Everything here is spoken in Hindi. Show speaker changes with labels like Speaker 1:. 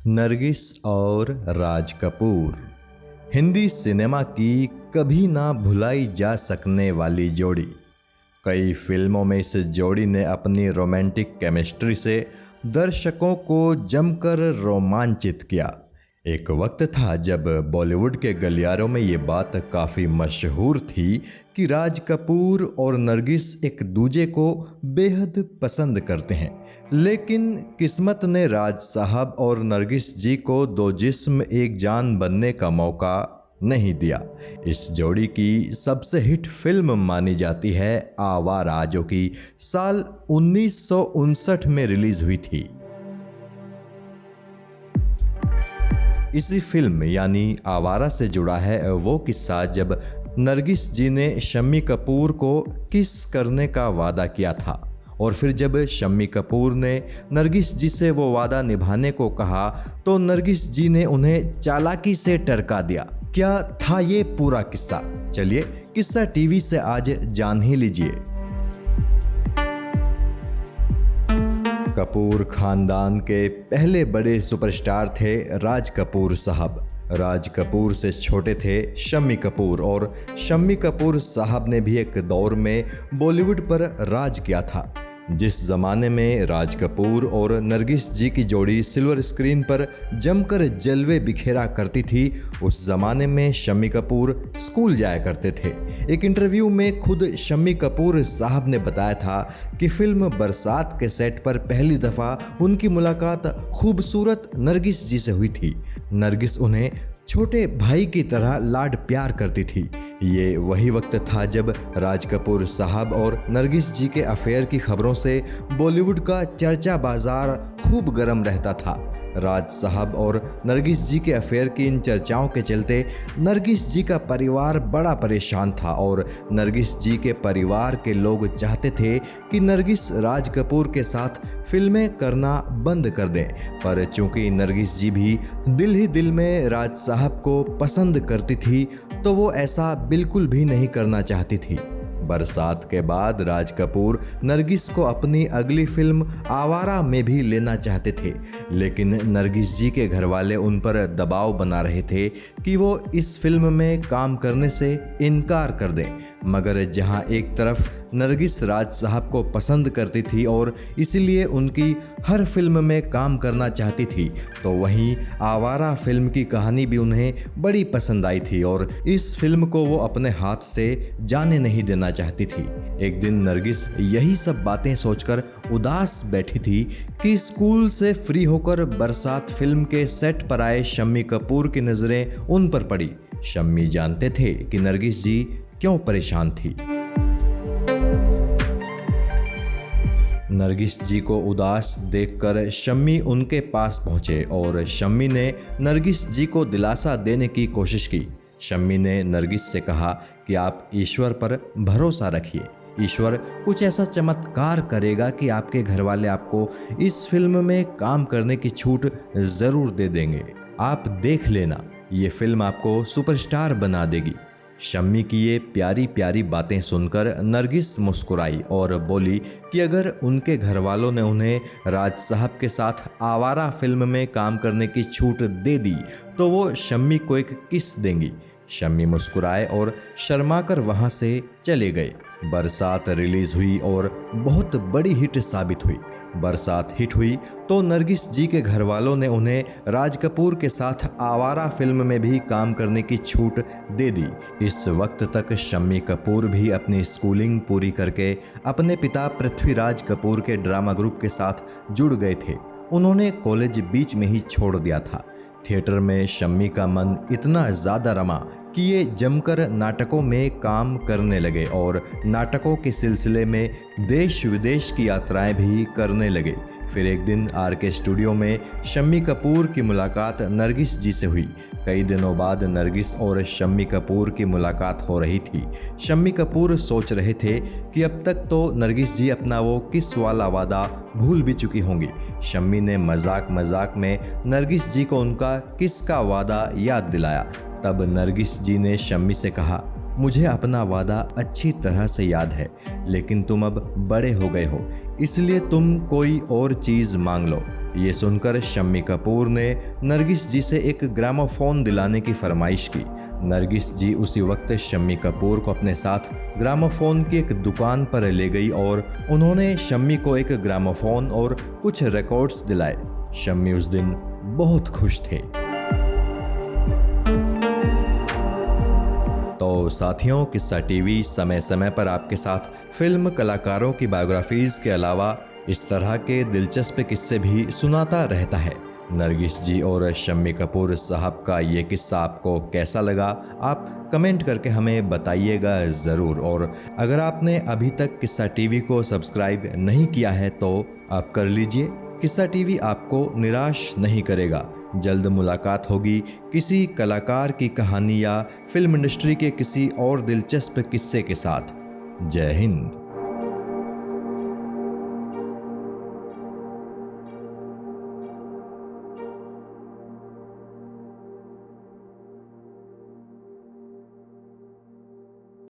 Speaker 1: नरगिस और राज कपूर हिंदी सिनेमा की कभी ना भुलाई जा सकने वाली जोड़ी। कई फिल्मों में इस जोड़ी ने अपनी रोमांटिक केमिस्ट्री से दर्शकों को जमकर रोमांचित किया। एक वक्त था जब बॉलीवुड के गलियारों में ये बात काफ़ी मशहूर थी कि राज कपूर और नरगिस एक दूजे को बेहद पसंद करते हैं, लेकिन किस्मत ने राज साहब और नरगिस जी को दो जिस्म एक जान बनने का मौका नहीं दिया। इस जोड़ी की सबसे हिट फिल्म मानी जाती है आवारा, जो कि साल 1959 में रिलीज हुई थी। इसी फिल्म यानी आवारा से जुड़ा है वो किस्सा जब नरगिस जी ने शम्मी कपूर को किस करने का वादा किया था और फिर जब शम्मी कपूर ने नरगिस जी से वो वादा निभाने को कहा तो नरगिस जी ने उन्हें चालाकी से टरका दिया। क्या था ये पूरा किस्सा? चलिए किस्सा टीवी से आज जान ही लीजिए। कपूर खानदान के पहले बड़े सुपरस्टार थे राज कपूर साहब। राज कपूर से छोटे थे शम्मी कपूर और शम्मी कपूर साहब ने भी एक दौर में बॉलीवुड पर राज किया था। जिस ज़माने में राज कपूर और नरगिस जी की जोड़ी सिल्वर स्क्रीन पर जमकर जलवे बिखेरा करती थी, उस ज़माने में शम्मी कपूर स्कूल जाया करते थे। एक इंटरव्यू में खुद शम्मी कपूर साहब ने बताया था कि फिल्म बरसात के सेट पर पहली दफ़ा उनकी मुलाकात खूबसूरत नरगिस जी से हुई थी। नरगिस उन्हें छोटे भाई की तरह लाड प्यार करती थी। ये वही वक्त था जब राज कपूर साहब और नरगिस जी के अफेयर की खबरों से बॉलीवुड का चर्चा बाजार खूब गर्म रहता था। राज साहब और नरगिस जी के अफेयर की इन चर्चाओं के चलते नरगिस जी का परिवार बड़ा परेशान था और नरगिस जी के परिवार के लोग चाहते थे कि नरगिस राज कपूर के साथ फिल्में करना बंद कर दें, पर चूंकि नरगिस जी भी दिल ही दिल में राज साहब को पसंद करती थी तो वो ऐसा बिल्कुल भी नहीं करना चाहती थी। बरसात के बाद राज कपूर नरगिस को अपनी अगली फिल्म आवारा में भी लेना चाहते थे, लेकिन नरगिस जी के घर वाले उन पर दबाव बना रहे थे कि वो इस फिल्म में काम करने से इनकार कर दें। मगर जहां एक तरफ नरगिस राज साहब को पसंद करती थी और इसीलिए उनकी हर फिल्म में काम करना चाहती थी, तो वहीं आवारा फिल्म की कहानी भी उन्हें बड़ी पसंद आई थी और इस फिल्म को वो अपने हाथ से जाने नहीं देना चाहती थी। एक दिन नरगिस यही सब बातें सोचकर उदास बैठी थी कि स्कूल से फ्री होकर बरसात फिल्म के सेट पर आए शम्मी कपूर की नजरें उन पर पड़ी। शम्मी जानते थे कि नरगिस जी क्यों परेशान थी। नरगिस जी को उदास देखकर शम्मी उनके पास पहुंचे और शम्मी ने नरगिस जी को दिलासा देने की कोशिश की। शम्मी ने नरगिस से कहा कि आप ईश्वर पर भरोसा रखिए, ईश्वर कुछ ऐसा चमत्कार करेगा कि आपके घर वाले आपको इस फिल्म में काम करने की छूट ज़रूर दे देंगे। आप देख लेना, ये फिल्म आपको सुपरस्टार बना देगी। शम्मी की ये प्यारी प्यारी बातें सुनकर नरगिस मुस्कुराई और बोली कि अगर उनके घर वालों ने उन्हें राज साहब के साथ आवारा फिल्म में काम करने की छूट दे दी तो वो शम्मी को एक किस देंगी। शम्मी मुस्कुराए और शर्माकर वहाँ से चले गए। बरसात रिलीज हुई और बहुत बड़ी हिट साबित हुई। बरसात हिट हुई तो नरगिस जी के घर वालों ने उन्हें राज कपूर के साथ आवारा फिल्म में भी काम करने की छूट दे दी। इस वक्त तक शम्मी कपूर भी अपनी स्कूलिंग पूरी करके अपने पिता पृथ्वीराज कपूर के ड्रामा ग्रुप के साथ जुड़ गए थे। उन्होंने कॉलेज बीच में ही छोड़ दिया था। थिएटर में शम्मी का मन इतना ज़्यादा रमा कि ये जमकर नाटकों में काम करने लगे और नाटकों के सिलसिले में देश विदेश की यात्राएं भी करने लगे। फिर एक दिन आरके स्टूडियो में शम्मी कपूर की मुलाकात नरगिस जी से हुई। कई दिनों बाद नरगिस और शम्मी कपूर की मुलाकात हो रही थी। शम्मी कपूर सोच रहे थे कि अब तक तो नरगिस जी अपना वो किस वाला वादा भूल भी चुकी होंगी। शम्मी ने मजाक मजाक में नरगिस जी को उनका किस का वादा याद दिलाया। तब नरगिस जी ने शम्मी से कहा, मुझे अपना वादा अच्छी तरह से याद है, लेकिन तुम अब बड़े हो गए हो, इसलिए तुम कोई और चीज़ मांग लो। ये सुनकर शम्मी कपूर ने नरगिस जी से एक ग्रामोफोन दिलाने की फरमाइश की। नरगिस जी उसी वक्त शम्मी कपूर को अपने साथ ग्रामोफोन की एक दुकान पर ले गई और उन्होंने शम्मी को एक ग्रामोफोन और कुछ रिकॉर्ड्स दिलाए। शम्मी उस दिन बहुत खुश थे। तो साथियों, किस्सा टीवी समय समय पर आपके साथ फिल्म कलाकारों की बायोग्राफीज के अलावा इस तरह के दिलचस्प किस्से भी सुनाता रहता है। नरगिस जी और शम्मी कपूर साहब का ये किस्सा आपको कैसा लगा, आप कमेंट करके हमें बताइएगा ज़रूर। और अगर आपने अभी तक किस्सा टीवी को सब्सक्राइब नहीं किया है तो आप कर लीजिए। किस्सा टीवी आपको निराश नहीं करेगा। जल्द मुलाकात होगी किसी कलाकार की कहानी या फिल्म इंडस्ट्री के किसी और दिलचस्प किस्से के साथ। जय हिंद।